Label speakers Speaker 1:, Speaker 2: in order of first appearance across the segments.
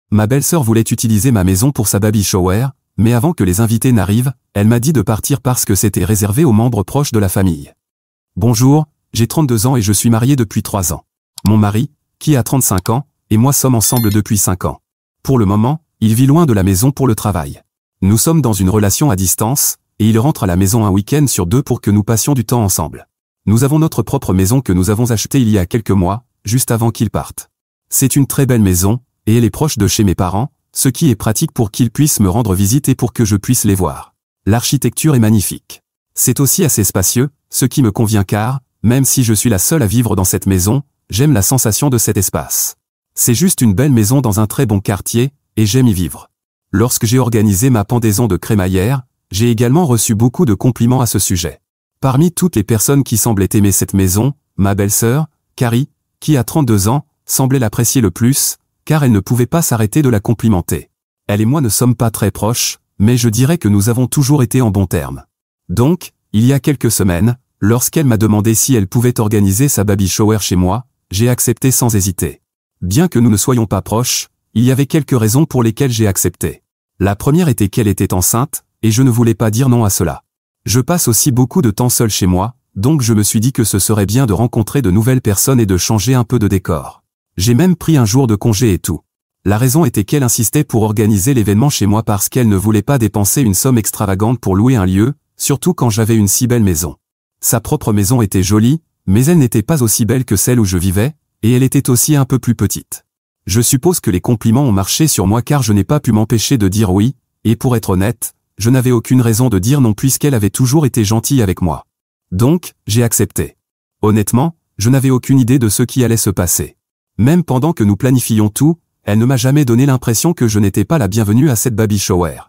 Speaker 1: Ma belle-sœur voulait utiliser ma maison pour sa baby shower, mais avant que les invités n'arrivent, elle m'a dit de partir parce que c'était réservé aux membres proches de la famille. Bonjour, j'ai 32 ans et je suis marié depuis 3 ans. Mon mari, qui a 35 ans, et moi sommes ensemble depuis 5 ans. Pour le moment, il vit loin de la maison pour le travail. Nous sommes dans une relation à distance, et il rentre à la maison un week-end sur 2 pour que nous passions du temps ensemble. Nous avons notre propre maison que nous avons achetée il y a quelques mois, juste avant qu'il parte. C'est une très belle maison, et elle est proche de chez mes parents, ce qui est pratique pour qu'ils puissent me rendre visite et pour que je puisse les voir. L'architecture est magnifique. C'est aussi assez spacieux, ce qui me convient car, même si je suis la seule à vivre dans cette maison, j'aime la sensation de cet espace. C'est juste une belle maison dans un très bon quartier, et j'aime y vivre. Lorsque j'ai organisé ma pendaison de crémaillère, j'ai également reçu beaucoup de compliments à ce sujet. Parmi toutes les personnes qui semblaient aimer cette maison, ma belle-sœur, Carrie, qui a 32 ans, semblait l'apprécier le plus, car elle ne pouvait pas s'arrêter de la complimenter. Elle et moi ne sommes pas très proches, mais je dirais que nous avons toujours été en bons termes. Donc, il y a quelques semaines, lorsqu'elle m'a demandé si elle pouvait organiser sa baby shower chez moi, j'ai accepté sans hésiter. Bien que nous ne soyons pas proches, il y avait quelques raisons pour lesquelles j'ai accepté. La première était qu'elle était enceinte, et je ne voulais pas dire non à cela. Je passe aussi beaucoup de temps seul chez moi, donc je me suis dit que ce serait bien de rencontrer de nouvelles personnes et de changer un peu de décor. J'ai même pris un jour de congé et tout. La raison était qu'elle insistait pour organiser l'événement chez moi parce qu'elle ne voulait pas dépenser une somme extravagante pour louer un lieu, surtout quand j'avais une si belle maison. Sa propre maison était jolie, mais elle n'était pas aussi belle que celle où je vivais, et elle était aussi un peu plus petite. Je suppose que les compliments ont marché sur moi car je n'ai pas pu m'empêcher de dire oui, et pour être honnête, je n'avais aucune raison de dire non puisqu'elle avait toujours été gentille avec moi. Donc, j'ai accepté. Honnêtement, je n'avais aucune idée de ce qui allait se passer. Même pendant que nous planifions tout, elle ne m'a jamais donné l'impression que je n'étais pas la bienvenue à cette baby shower.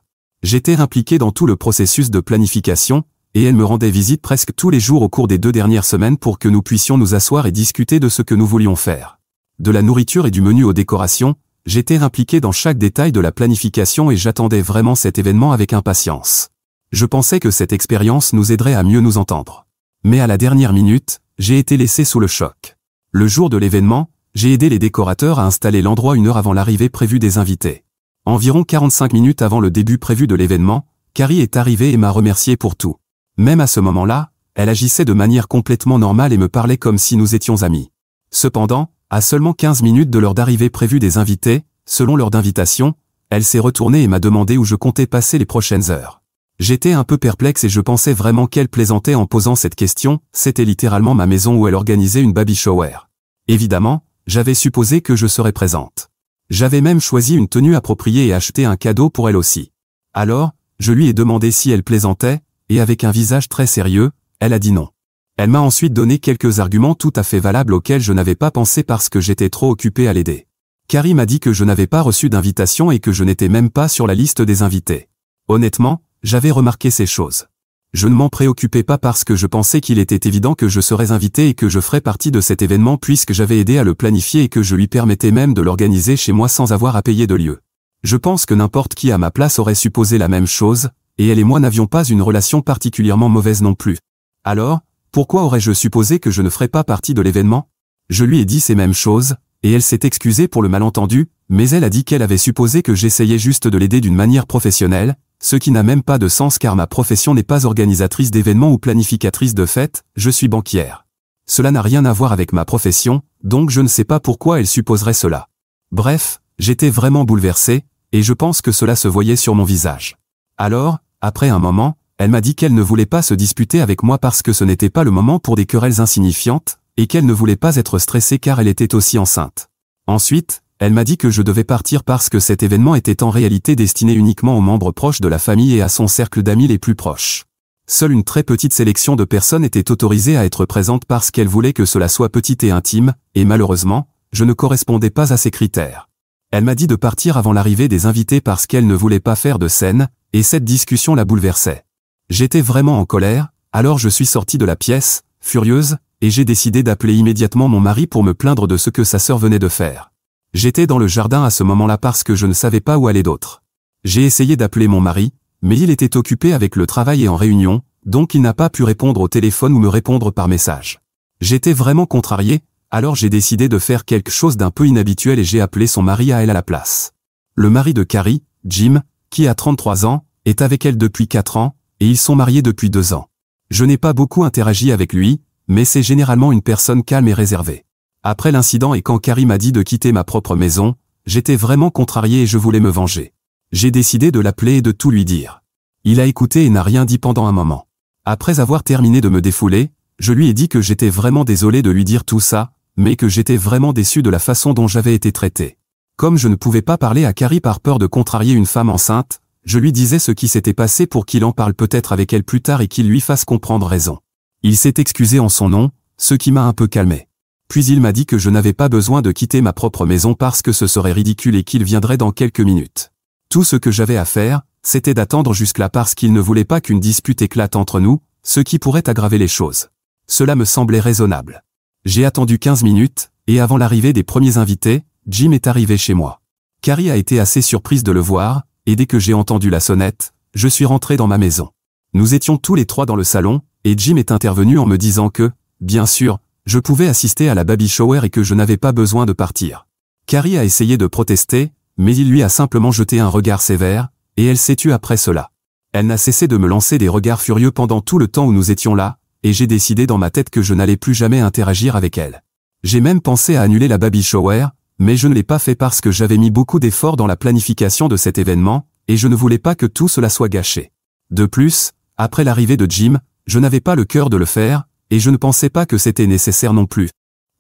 Speaker 1: J'étais impliqué dans tout le processus de planification, et elle me rendait visite presque tous les jours au cours des 2 dernières semaines pour que nous puissions nous asseoir et discuter de ce que nous voulions faire. De la nourriture et du menu aux décorations, j'étais impliqué dans chaque détail de la planification et j'attendais vraiment cet événement avec impatience. Je pensais que cette expérience nous aiderait à mieux nous entendre. Mais à la dernière minute, j'ai été laissé sous le choc. Le jour de l'événement, j'ai aidé les décorateurs à installer l'endroit 1 heure avant l'arrivée prévue des invités. Environ 45 minutes avant le début prévu de l'événement, Carrie est arrivée et m'a remercié pour tout. Même à ce moment-là, elle agissait de manière complètement normale et me parlait comme si nous étions amis. Cependant, à seulement 15 minutes de l'heure d'arrivée prévue des invités, selon l'heure d'invitation, elle s'est retournée et m'a demandé où je comptais passer les prochaines heures. J'étais un peu perplexe et je pensais vraiment qu'elle plaisantait en posant cette question, c'était littéralement ma maison où elle organisait une baby shower. Évidemment, j'avais supposé que je serais présente. J'avais même choisi une tenue appropriée et acheté un cadeau pour elle aussi. Alors, je lui ai demandé si elle plaisantait, et avec un visage très sérieux, elle a dit non. Elle m'a ensuite donné quelques arguments tout à fait valables auxquels je n'avais pas pensé parce que j'étais trop occupé à l'aider. Carrie m'a dit que je n'avais pas reçu d'invitation et que je n'étais même pas sur la liste des invités. Honnêtement, j'avais remarqué ces choses. Je ne m'en préoccupais pas parce que je pensais qu'il était évident que je serais invité et que je ferais partie de cet événement puisque j'avais aidé à le planifier et que je lui permettais même de l'organiser chez moi sans avoir à payer de lieu. Je pense que n'importe qui à ma place aurait supposé la même chose, et elle et moi n'avions pas une relation particulièrement mauvaise non plus. Alors, pourquoi aurais-je supposé que je ne ferais pas partie de l'événement? Je lui ai dit ces mêmes choses, et elle s'est excusée pour le malentendu, mais elle a dit qu'elle avait supposé que j'essayais juste de l'aider d'une manière professionnelle, ce qui n'a même pas de sens car ma profession n'est pas organisatrice d'événements ou planificatrice de fêtes, je suis banquière. Cela n'a rien à voir avec ma profession, donc je ne sais pas pourquoi elle supposerait cela. Bref, j'étais vraiment bouleversé, et je pense que cela se voyait sur mon visage. Alors, après un moment, elle m'a dit qu'elle ne voulait pas se disputer avec moi parce que ce n'était pas le moment pour des querelles insignifiantes, et qu'elle ne voulait pas être stressée car elle était aussi enceinte. Ensuite, elle m'a dit que je devais partir parce que cet événement était en réalité destiné uniquement aux membres proches de la famille et à son cercle d'amis les plus proches. Seule une très petite sélection de personnes était autorisée à être présente parce qu'elle voulait que cela soit petit et intime, et malheureusement, je ne correspondais pas à ces critères. Elle m'a dit de partir avant l'arrivée des invités parce qu'elle ne voulait pas faire de scène, et cette discussion la bouleversait. J'étais vraiment en colère, alors je suis sorti de la pièce, furieuse, et j'ai décidé d'appeler immédiatement mon mari pour me plaindre de ce que sa sœur venait de faire. J'étais dans le jardin à ce moment-là parce que je ne savais pas où aller d'autre. J'ai essayé d'appeler mon mari, mais il était occupé avec le travail et en réunion, donc il n'a pas pu répondre au téléphone ou me répondre par message. J'étais vraiment contrarié, alors j'ai décidé de faire quelque chose d'un peu inhabituel et j'ai appelé son mari à elle à la place. Le mari de Carrie, Jim, qui a 33 ans, est avec elle depuis 4 ans, et ils sont mariés depuis 2 ans. Je n'ai pas beaucoup interagi avec lui, mais c'est généralement une personne calme et réservée. Après l'incident et quand Carrie m'a dit de quitter ma propre maison, j'étais vraiment contrarié et je voulais me venger. J'ai décidé de l'appeler et de tout lui dire. Il a écouté et n'a rien dit pendant un moment. Après avoir terminé de me défouler, je lui ai dit que j'étais vraiment désolé de lui dire tout ça, mais que j'étais vraiment déçu de la façon dont j'avais été traité. Comme je ne pouvais pas parler à Carrie par peur de contrarier une femme enceinte, je lui disais ce qui s'était passé pour qu'il en parle peut-être avec elle plus tard et qu'il lui fasse comprendre raison. Il s'est excusé en son nom, ce qui m'a un peu calmé. Puis il m'a dit que je n'avais pas besoin de quitter ma propre maison parce que ce serait ridicule et qu'il viendrait dans quelques minutes. Tout ce que j'avais à faire, c'était d'attendre jusque-là parce qu'il ne voulait pas qu'une dispute éclate entre nous, ce qui pourrait aggraver les choses. Cela me semblait raisonnable. J'ai attendu 15 minutes, et avant l'arrivée des premiers invités, Jim est arrivé chez moi. Carrie a été assez surprise de le voir, et dès que j'ai entendu la sonnette, je suis rentré dans ma maison. Nous étions tous les trois dans le salon, et Jim est intervenu en me disant que, bien sûr, je pouvais assister à la baby shower et que je n'avais pas besoin de partir. Carrie a essayé de protester, mais il lui a simplement jeté un regard sévère, et elle s'est tue après cela. Elle n'a cessé de me lancer des regards furieux pendant tout le temps où nous étions là, et j'ai décidé dans ma tête que je n'allais plus jamais interagir avec elle. J'ai même pensé à annuler la baby shower, mais je ne l'ai pas fait parce que j'avais mis beaucoup d'efforts dans la planification de cet événement, et je ne voulais pas que tout cela soit gâché. De plus, après l'arrivée de Jim, je n'avais pas le cœur de le faire, et je ne pensais pas que c'était nécessaire non plus.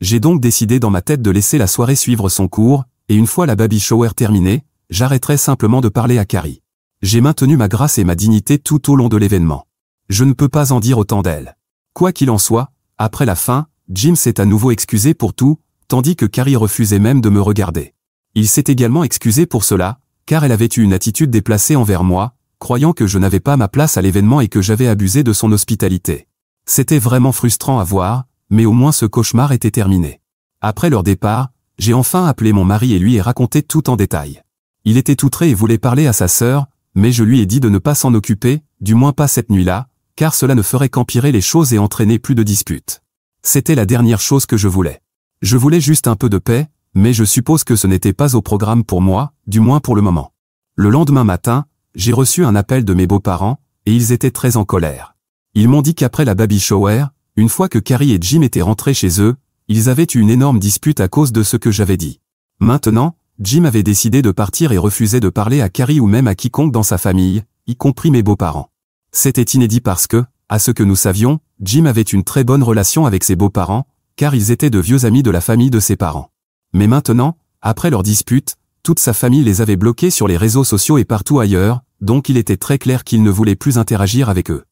Speaker 1: J'ai donc décidé dans ma tête de laisser la soirée suivre son cours, et une fois la baby shower terminée, j'arrêterai simplement de parler à Carrie. J'ai maintenu ma grâce et ma dignité tout au long de l'événement. Je ne peux pas en dire autant d'elle. Quoi qu'il en soit, après la fin, Jim s'est à nouveau excusé pour tout, tandis que Carrie refusait même de me regarder. Il s'est également excusé pour cela, car elle avait eu une attitude déplacée envers moi, croyant que je n'avais pas ma place à l'événement et que j'avais abusé de son hospitalité. C'était vraiment frustrant à voir, mais au moins ce cauchemar était terminé. Après leur départ, j'ai enfin appelé mon mari et lui ai raconté tout en détail. Il était outré et voulait parler à sa sœur, mais je lui ai dit de ne pas s'en occuper, du moins pas cette nuit-là, car cela ne ferait qu'empirer les choses et entraîner plus de disputes. C'était la dernière chose que je voulais. Je voulais juste un peu de paix, mais je suppose que ce n'était pas au programme pour moi, du moins pour le moment. Le lendemain matin, j'ai reçu un appel de mes beaux-parents, et ils étaient très en colère. Ils m'ont dit qu'après la baby shower, une fois que Carrie et Jim étaient rentrés chez eux, ils avaient eu une énorme dispute à cause de ce que j'avais dit. Maintenant, Jim avait décidé de partir et refusait de parler à Carrie ou même à quiconque dans sa famille, y compris mes beaux-parents. C'était inédit parce que, à ce que nous savions, Jim avait une très bonne relation avec ses beaux-parents, car ils étaient de vieux amis de la famille de ses parents. Mais maintenant, après leur dispute, toute sa famille les avait bloqués sur les réseaux sociaux et partout ailleurs, donc il était très clair qu'il ne voulait plus interagir avec eux.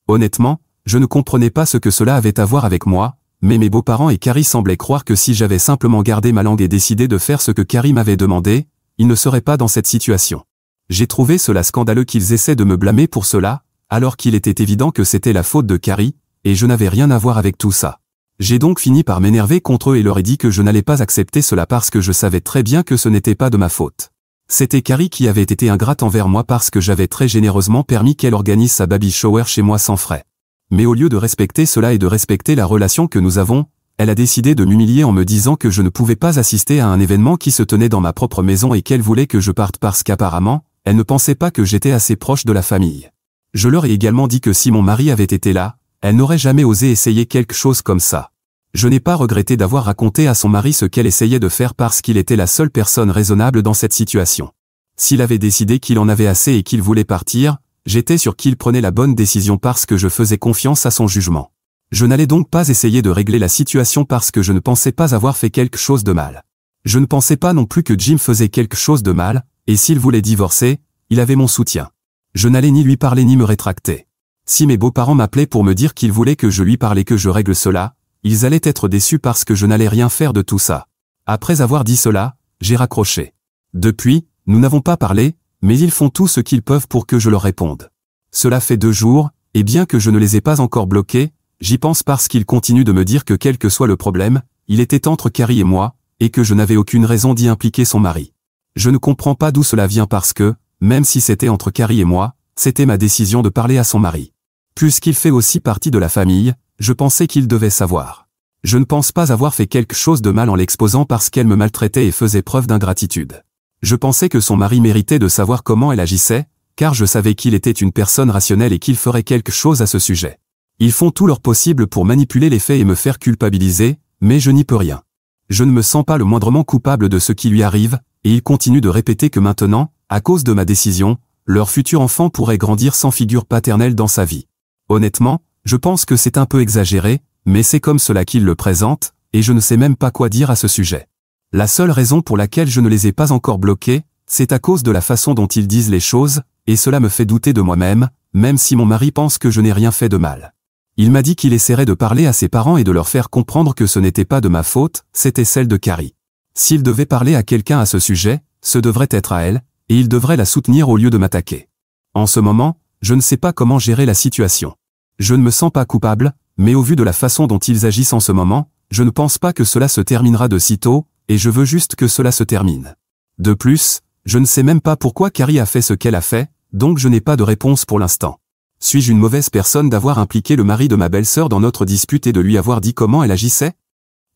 Speaker 1: Honnêtement, je ne comprenais pas ce que cela avait à voir avec moi, mais mes beaux-parents et Carrie semblaient croire que si j'avais simplement gardé ma langue et décidé de faire ce que Carrie m'avait demandé, ils ne seraient pas dans cette situation. J'ai trouvé cela scandaleux qu'ils essaient de me blâmer pour cela, alors qu'il était évident que c'était la faute de Carrie, et je n'avais rien à voir avec tout ça. J'ai donc fini par m'énerver contre eux et leur ai dit que je n'allais pas accepter cela parce que je savais très bien que ce n'était pas de ma faute. C'était Carrie qui avait été ingrate envers moi parce que j'avais très généreusement permis qu'elle organise sa baby shower chez moi sans frais. Mais au lieu de respecter cela et de respecter la relation que nous avons, elle a décidé de m'humilier en me disant que je ne pouvais pas assister à un événement qui se tenait dans ma propre maison et qu'elle voulait que je parte parce qu'apparemment, elle ne pensait pas que j'étais assez proche de la famille. Je leur ai également dit que si mon mari avait été là, elle n'aurait jamais osé essayer quelque chose comme ça. Je n'ai pas regretté d'avoir raconté à son mari ce qu'elle essayait de faire parce qu'il était la seule personne raisonnable dans cette situation. S'il avait décidé qu'il en avait assez et qu'il voulait partir, j'étais sûr qu'il prenait la bonne décision parce que je faisais confiance à son jugement. Je n'allais donc pas essayer de régler la situation parce que je ne pensais pas avoir fait quelque chose de mal. Je ne pensais pas non plus que Jim faisait quelque chose de mal, et s'il voulait divorcer, il avait mon soutien. Je n'allais ni lui parler ni me rétracter. Si mes beaux-parents m'appelaient pour me dire qu'ils voulaient que je lui parle et que je règle cela, ils allaient être déçus parce que je n'allais rien faire de tout ça. Après avoir dit cela, j'ai raccroché. Depuis, nous n'avons pas parlé, mais ils font tout ce qu'ils peuvent pour que je leur réponde. Cela fait 2 jours, et bien que je ne les ai pas encore bloqués, j'y pense parce qu'ils continuent de me dire que quel que soit le problème, il était entre Carrie et moi, et que je n'avais aucune raison d'y impliquer son mari. Je ne comprends pas d'où cela vient parce que, même si c'était entre Carrie et moi, c'était ma décision de parler à son mari. Puisqu'il fait aussi partie de la famille, je pensais qu'il devait savoir. Je ne pense pas avoir fait quelque chose de mal en l'exposant parce qu'elle me maltraitait et faisait preuve d'ingratitude. Je pensais que son mari méritait de savoir comment elle agissait, car je savais qu'il était une personne rationnelle et qu'il ferait quelque chose à ce sujet. Ils font tout leur possible pour manipuler les faits et me faire culpabiliser, mais je n'y peux rien. Je ne me sens pas le moindrement coupable de ce qui lui arrive, et ils continuent de répéter que maintenant, à cause de ma décision, leur futur enfant pourrait grandir sans figure paternelle dans sa vie. Honnêtement, je pense que c'est un peu exagéré, mais c'est comme cela qu'ils le présentent, et je ne sais même pas quoi dire à ce sujet. La seule raison pour laquelle je ne les ai pas encore bloqués, c'est à cause de la façon dont ils disent les choses, et cela me fait douter de moi-même, même si mon mari pense que je n'ai rien fait de mal. Il m'a dit qu'il essaierait de parler à ses parents et de leur faire comprendre que ce n'était pas de ma faute, c'était celle de Carrie. S'il devait parler à quelqu'un à ce sujet, ce devrait être à elle, et il devrait la soutenir au lieu de m'attaquer. En ce moment, je ne sais pas comment gérer la situation. Je ne me sens pas coupable, mais au vu de la façon dont ils agissent en ce moment, je ne pense pas que cela se terminera de sitôt, et je veux juste que cela se termine. De plus, je ne sais même pas pourquoi Carrie a fait ce qu'elle a fait, donc je n'ai pas de réponse pour l'instant. Suis-je une mauvaise personne d'avoir impliqué le mari de ma belle-sœur dans notre dispute et de lui avoir dit comment elle agissait?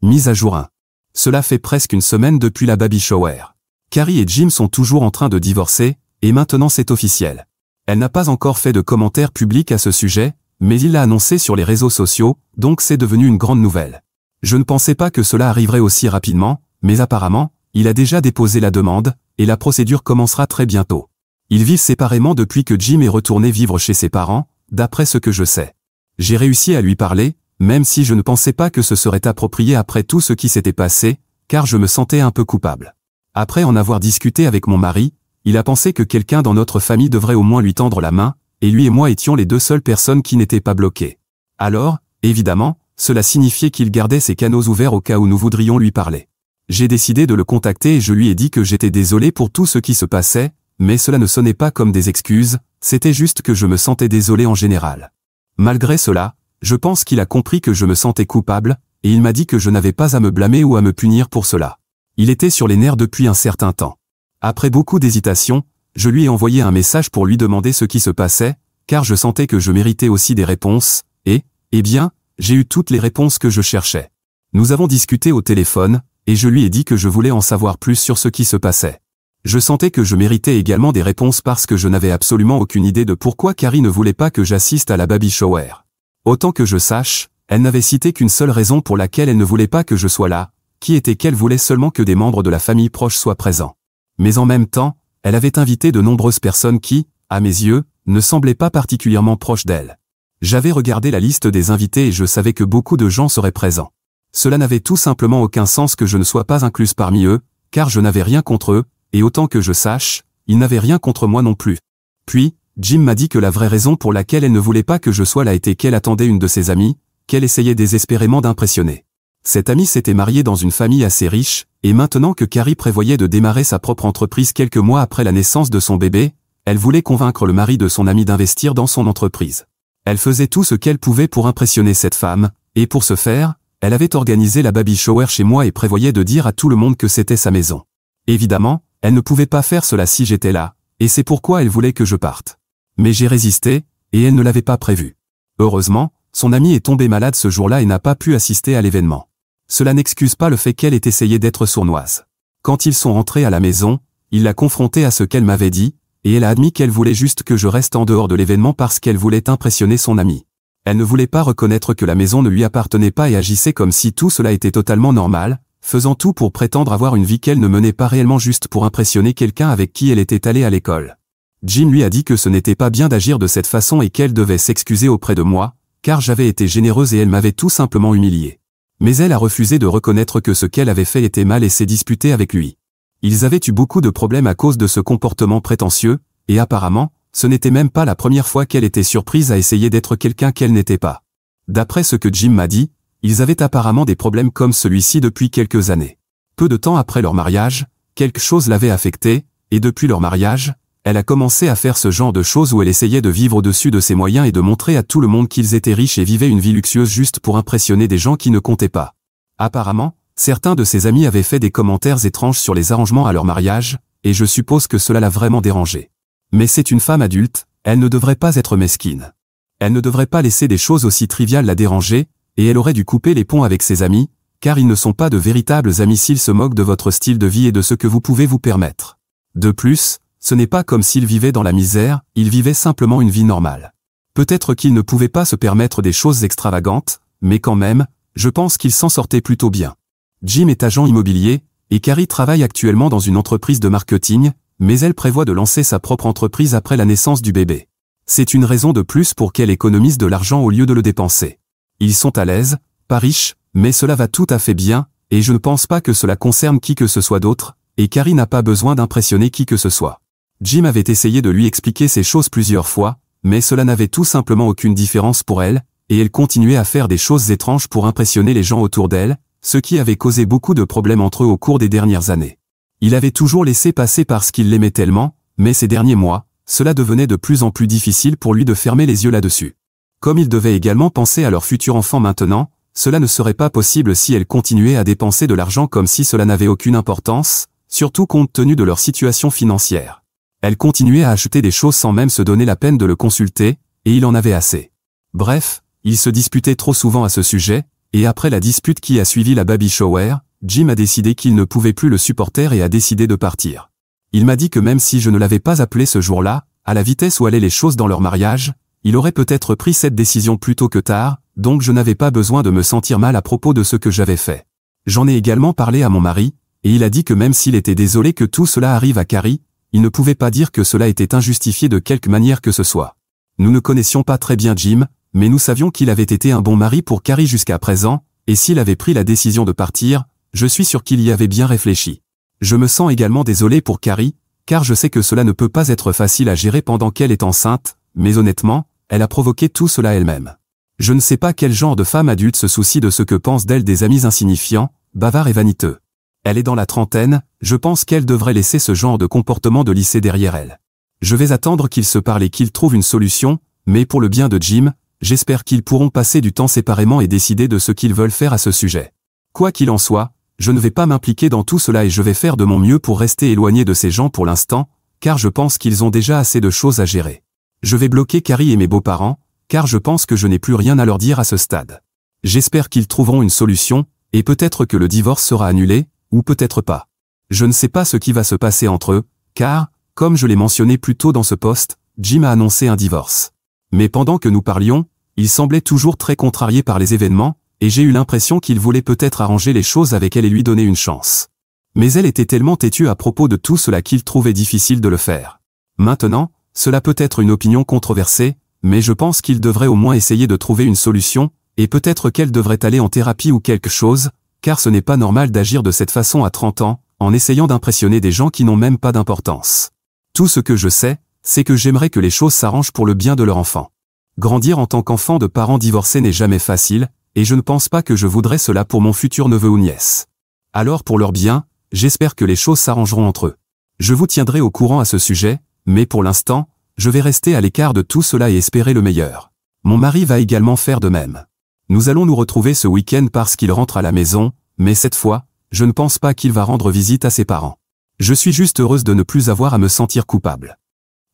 Speaker 1: Mise à jour 1. Cela fait presque une semaine depuis la baby shower. Carrie et Jim sont toujours en train de divorcer, et maintenant c'est officiel. Elle n'a pas encore fait de commentaires publics à ce sujet, mais il l'a annoncé sur les réseaux sociaux, donc c'est devenu une grande nouvelle. Je ne pensais pas que cela arriverait aussi rapidement, mais apparemment, il a déjà déposé la demande, et la procédure commencera très bientôt. Ils vivent séparément depuis que Jim est retourné vivre chez ses parents, d'après ce que je sais. J'ai réussi à lui parler, même si je ne pensais pas que ce serait approprié après tout ce qui s'était passé, car je me sentais un peu coupable. Après en avoir discuté avec mon mari, il a pensé que quelqu'un dans notre famille devrait au moins lui tendre la main, et lui et moi étions les deux seules personnes qui n'étaient pas bloquées. Alors, évidemment, cela signifiait qu'il gardait ses canaux ouverts au cas où nous voudrions lui parler. J'ai décidé de le contacter et je lui ai dit que j'étais désolé pour tout ce qui se passait, mais cela ne sonnait pas comme des excuses, c'était juste que je me sentais désolé en général. Malgré cela, je pense qu'il a compris que je me sentais coupable, et il m'a dit que je n'avais pas à me blâmer ou à me punir pour cela. Il était sur les nerfs depuis un certain temps. Après beaucoup d'hésitation, je lui ai envoyé un message pour lui demander ce qui se passait, car je sentais que je méritais aussi des réponses, et, eh bien, j'ai eu toutes les réponses que je cherchais. Nous avons discuté au téléphone, et je lui ai dit que je voulais en savoir plus sur ce qui se passait. Je sentais que je méritais également des réponses parce que je n'avais absolument aucune idée de pourquoi Carrie ne voulait pas que j'assiste à la baby shower. Autant que je sache, elle n'avait cité qu'une seule raison pour laquelle elle ne voulait pas que je sois là, qui était qu'elle voulait seulement que des membres de la famille proche soient présents. Mais en même temps, elle avait invité de nombreuses personnes qui, à mes yeux, ne semblaient pas particulièrement proches d'elle. J'avais regardé la liste des invités et je savais que beaucoup de gens seraient présents. Cela n'avait tout simplement aucun sens que je ne sois pas incluse parmi eux, car je n'avais rien contre eux, et autant que je sache, ils n'avaient rien contre moi non plus. Puis, Jim m'a dit que la vraie raison pour laquelle elle ne voulait pas que je sois là était qu'elle attendait une de ses amies, qu'elle essayait désespérément d'impressionner. Cette amie s'était mariée dans une famille assez riche, et maintenant que Carrie prévoyait de démarrer sa propre entreprise quelques mois après la naissance de son bébé, elle voulait convaincre le mari de son amie d'investir dans son entreprise. Elle faisait tout ce qu'elle pouvait pour impressionner cette femme, et pour ce faire, elle avait organisé la baby shower chez moi et prévoyait de dire à tout le monde que c'était sa maison. Évidemment, elle ne pouvait pas faire cela si j'étais là, et c'est pourquoi elle voulait que je parte. Mais j'ai résisté, et elle ne l'avait pas prévu. Heureusement, son amie est tombée malade ce jour-là et n'a pas pu assister à l'événement. Cela n'excuse pas le fait qu'elle ait essayé d'être sournoise. Quand ils sont rentrés à la maison, il l'a confrontée à ce qu'elle m'avait dit, et elle a admis qu'elle voulait juste que je reste en dehors de l'événement parce qu'elle voulait impressionner son amie. Elle ne voulait pas reconnaître que la maison ne lui appartenait pas et agissait comme si tout cela était totalement normal, faisant tout pour prétendre avoir une vie qu'elle ne menait pas réellement juste pour impressionner quelqu'un avec qui elle était allée à l'école. Jim lui a dit que ce n'était pas bien d'agir de cette façon et qu'elle devait s'excuser auprès de moi, car j'avais été généreuse et elle m'avait tout simplement humiliée. Mais elle a refusé de reconnaître que ce qu'elle avait fait était mal et s'est disputée avec lui. Ils avaient eu beaucoup de problèmes à cause de ce comportement prétentieux, et apparemment, ce n'était même pas la première fois qu'elle était surprise à essayer d'être quelqu'un qu'elle n'était pas. D'après ce que Jim m'a dit, ils avaient apparemment des problèmes comme celui-ci depuis quelques années. Peu de temps après leur mariage, quelque chose l'avait affectée, et depuis leur mariage, elle a commencé à faire ce genre de choses où elle essayait de vivre au-dessus de ses moyens et de montrer à tout le monde qu'ils étaient riches et vivaient une vie luxueuse juste pour impressionner des gens qui ne comptaient pas. Apparemment, certains de ses amis avaient fait des commentaires étranges sur les arrangements à leur mariage, et je suppose que cela l'a vraiment dérangée. Mais c'est une femme adulte, elle ne devrait pas être mesquine. Elle ne devrait pas laisser des choses aussi triviales la déranger, et elle aurait dû couper les ponts avec ses amis, car ils ne sont pas de véritables amis s'ils se moquent de votre style de vie et de ce que vous pouvez vous permettre. De plus, ce n'est pas comme s'il vivait dans la misère, il vivait simplement une vie normale. Peut-être qu'il ne pouvait pas se permettre des choses extravagantes, mais quand même, je pense qu'il s'en sortait plutôt bien. Jim est agent immobilier, et Carrie travaille actuellement dans une entreprise de marketing, mais elle prévoit de lancer sa propre entreprise après la naissance du bébé. C'est une raison de plus pour qu'elle économise de l'argent au lieu de le dépenser. Ils sont à l'aise, pas riches, mais cela va tout à fait bien, et je ne pense pas que cela concerne qui que ce soit d'autre, et Carrie n'a pas besoin d'impressionner qui que ce soit. Jim avait essayé de lui expliquer ces choses plusieurs fois, mais cela n'avait tout simplement aucune différence pour elle, et elle continuait à faire des choses étranges pour impressionner les gens autour d'elle, ce qui avait causé beaucoup de problèmes entre eux au cours des dernières années. Il avait toujours laissé passer parce qu'il l'aimait tellement, mais ces derniers mois, cela devenait de plus en plus difficile pour lui de fermer les yeux là-dessus. Comme il devait également penser à leur futur enfant maintenant, cela ne serait pas possible si elle continuait à dépenser de l'argent comme si cela n'avait aucune importance, surtout compte tenu de leur situation financière. Elle continuait à acheter des choses sans même se donner la peine de le consulter, et il en avait assez. Bref, ils se disputaient trop souvent à ce sujet, et après la dispute qui a suivi la baby shower, Jim a décidé qu'il ne pouvait plus le supporter et a décidé de partir. Il m'a dit que même si je ne l'avais pas appelé ce jour-là, à la vitesse où allaient les choses dans leur mariage, il aurait peut-être pris cette décision plus tôt que tard, donc je n'avais pas besoin de me sentir mal à propos de ce que j'avais fait. J'en ai également parlé à mon mari, et il a dit que même s'il était désolé que tout cela arrive à Carrie, il ne pouvait pas dire que cela était injustifié de quelque manière que ce soit. Nous ne connaissions pas très bien Jim, mais nous savions qu'il avait été un bon mari pour Carrie jusqu'à présent, et s'il avait pris la décision de partir, je suis sûr qu'il y avait bien réfléchi. Je me sens également désolé pour Carrie, car je sais que cela ne peut pas être facile à gérer pendant qu'elle est enceinte, mais honnêtement, elle a provoqué tout cela elle-même. Je ne sais pas quel genre de femme adulte se soucie de ce que pensent d'elle des amis insignifiants, bavards et vaniteux. Elle est dans la trentaine, je pense qu'elle devrait laisser ce genre de comportement de lycée derrière elle. Je vais attendre qu'ils se parlent et qu'ils trouvent une solution, mais pour le bien de Jim, j'espère qu'ils pourront passer du temps séparément et décider de ce qu'ils veulent faire à ce sujet. Quoi qu'il en soit, je ne vais pas m'impliquer dans tout cela et je vais faire de mon mieux pour rester éloigné de ces gens pour l'instant, car je pense qu'ils ont déjà assez de choses à gérer. Je vais bloquer Carrie et mes beaux-parents, car je pense que je n'ai plus rien à leur dire à ce stade. J'espère qu'ils trouveront une solution, et peut-être que le divorce sera annulé, ou peut-être pas. Je ne sais pas ce qui va se passer entre eux, car, comme je l'ai mentionné plus tôt dans ce post, Jim a annoncé un divorce. Mais pendant que nous parlions, il semblait toujours très contrarié par les événements, et j'ai eu l'impression qu'il voulait peut-être arranger les choses avec elle et lui donner une chance. Mais elle était tellement têtue à propos de tout cela qu'il trouvait difficile de le faire. Maintenant, cela peut être une opinion controversée, mais je pense qu'il devrait au moins essayer de trouver une solution, et peut-être qu'elle devrait aller en thérapie ou quelque chose, car ce n'est pas normal d'agir de cette façon à 30 ans, en essayant d'impressionner des gens qui n'ont même pas d'importance. Tout ce que je sais, c'est que j'aimerais que les choses s'arrangent pour le bien de leur enfant. Grandir en tant qu'enfant de parents divorcés n'est jamais facile, et je ne pense pas que je voudrais cela pour mon futur neveu ou nièce. Alors pour leur bien, j'espère que les choses s'arrangeront entre eux. Je vous tiendrai au courant à ce sujet, mais pour l'instant, je vais rester à l'écart de tout cela et espérer le meilleur. Mon mari va également faire de même. Nous allons nous retrouver ce week-end parce qu'il rentre à la maison, mais cette fois, je ne pense pas qu'il va rendre visite à ses parents. Je suis juste heureuse de ne plus avoir à me sentir coupable.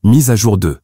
Speaker 1: Mise à jour 2.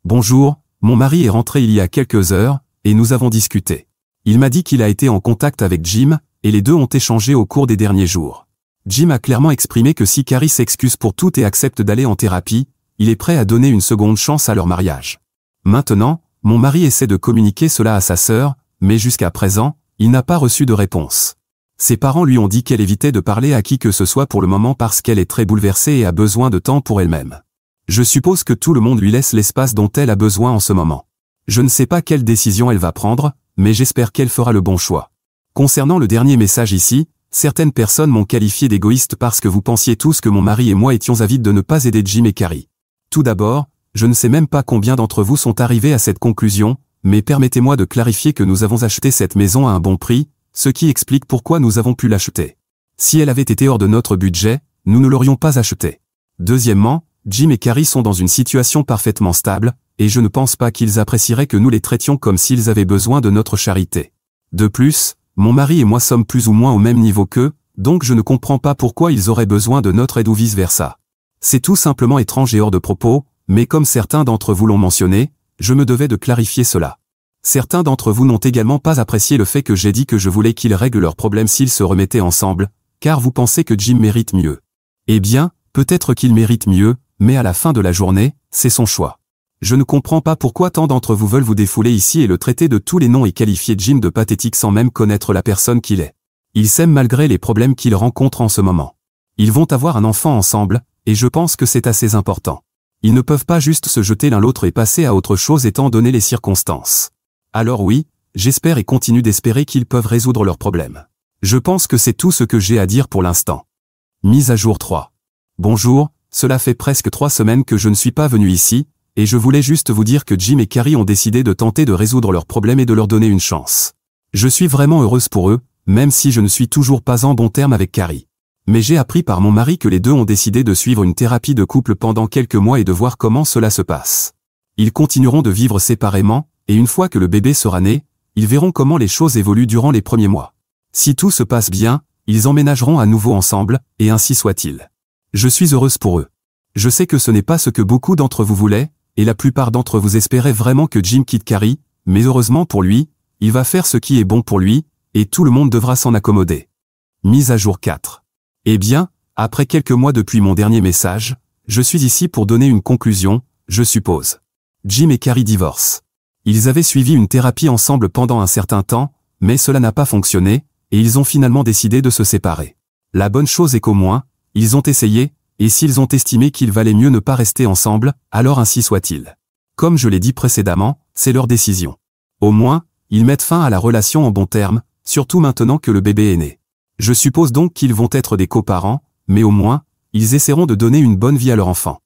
Speaker 1: Bonjour, mon mari est rentré il y a quelques heures, et nous avons discuté. Il m'a dit qu'il a été en contact avec Jim, et les deux ont échangé au cours des derniers jours. Jim a clairement exprimé que si Carrie s'excuse pour tout et accepte d'aller en thérapie, il est prêt à donner une seconde chance à leur mariage. Maintenant, mon mari essaie de communiquer cela à sa sœur, mais jusqu'à présent, il n'a pas reçu de réponse. Ses parents lui ont dit qu'elle évitait de parler à qui que ce soit pour le moment parce qu'elle est très bouleversée et a besoin de temps pour elle-même. Je suppose que tout le monde lui laisse l'espace dont elle a besoin en ce moment. Je ne sais pas quelle décision elle va prendre, mais j'espère qu'elle fera le bon choix. Concernant le dernier message ici, certaines personnes m'ont qualifié d'égoïste parce que vous pensiez tous que mon mari et moi étions avides de ne pas aider Jim et Carrie. Tout d'abord, je ne sais même pas combien d'entre vous sont arrivés à cette conclusion, mais permettez-moi de clarifier que nous avons acheté cette maison à un bon prix, ce qui explique pourquoi nous avons pu l'acheter. Si elle avait été hors de notre budget, nous ne l'aurions pas achetée. Deuxièmement, Jim et Carrie sont dans une situation parfaitement stable, et je ne pense pas qu'ils apprécieraient que nous les traitions comme s'ils avaient besoin de notre charité. De plus, mon mari et moi sommes plus ou moins au même niveau qu'eux, donc je ne comprends pas pourquoi ils auraient besoin de notre aide ou vice-versa. C'est tout simplement étrange et hors de propos, mais comme certains d'entre vous l'ont mentionné, je me devais de clarifier cela. Certains d'entre vous n'ont également pas apprécié le fait que j'ai dit que je voulais qu'ils règlent leurs problèmes s'ils se remettaient ensemble, car vous pensez que Jim mérite mieux. Eh bien, Peut-être qu'il mérite mieux, mais à la fin de la journée, c'est son choix. Je ne comprends pas pourquoi tant d'entre vous veulent vous défouler ici et le traiter de tous les noms et qualifier Jim de pathétique sans même connaître la personne qu'il est. Ils s'aiment malgré les problèmes qu'ils rencontrent en ce moment. Ils vont avoir un enfant ensemble, et je pense que c'est assez important. Ils ne peuvent pas juste se jeter l'un l'autre et passer à autre chose étant donné les circonstances. Alors oui, j'espère et continue d'espérer qu'ils peuvent résoudre leurs problèmes. Je pense que c'est tout ce que j'ai à dire pour l'instant. Mise à jour 3. Bonjour, cela fait presque 3 semaines que je ne suis pas venu ici, et je voulais juste vous dire que Jim et Carrie ont décidé de tenter de résoudre leurs problèmes et de leur donner une chance. Je suis vraiment heureuse pour eux, même si je ne suis toujours pas en bon terme avec Carrie. Mais j'ai appris par mon mari que les deux ont décidé de suivre une thérapie de couple pendant quelques mois et de voir comment cela se passe. Ils continueront de vivre séparément, et une fois que le bébé sera né, ils verront comment les choses évoluent durant les premiers mois. Si tout se passe bien, ils emménageront à nouveau ensemble, et ainsi soit-il. Je suis heureuse pour eux. Je sais que ce n'est pas ce que beaucoup d'entre vous voulaient, et la plupart d'entre vous espéraient vraiment que Jim quitte Carrie, mais heureusement pour lui, il va faire ce qui est bon pour lui, et tout le monde devra s'en accommoder. Mise à jour 4. Eh bien, après quelques mois depuis mon dernier message, je suis ici pour donner une conclusion, je suppose. Jim et Carrie divorcent. Ils avaient suivi une thérapie ensemble pendant un certain temps, mais cela n'a pas fonctionné, et ils ont finalement décidé de se séparer. La bonne chose est qu'au moins, ils ont essayé, et s'ils ont estimé qu'il valait mieux ne pas rester ensemble, alors ainsi soit-il. Comme je l'ai dit précédemment, c'est leur décision. Au moins, ils mettent fin à la relation en bons termes, surtout maintenant que le bébé est né. Je suppose donc qu'ils vont être des coparents, mais au moins, ils essaieront de donner une bonne vie à leur enfant.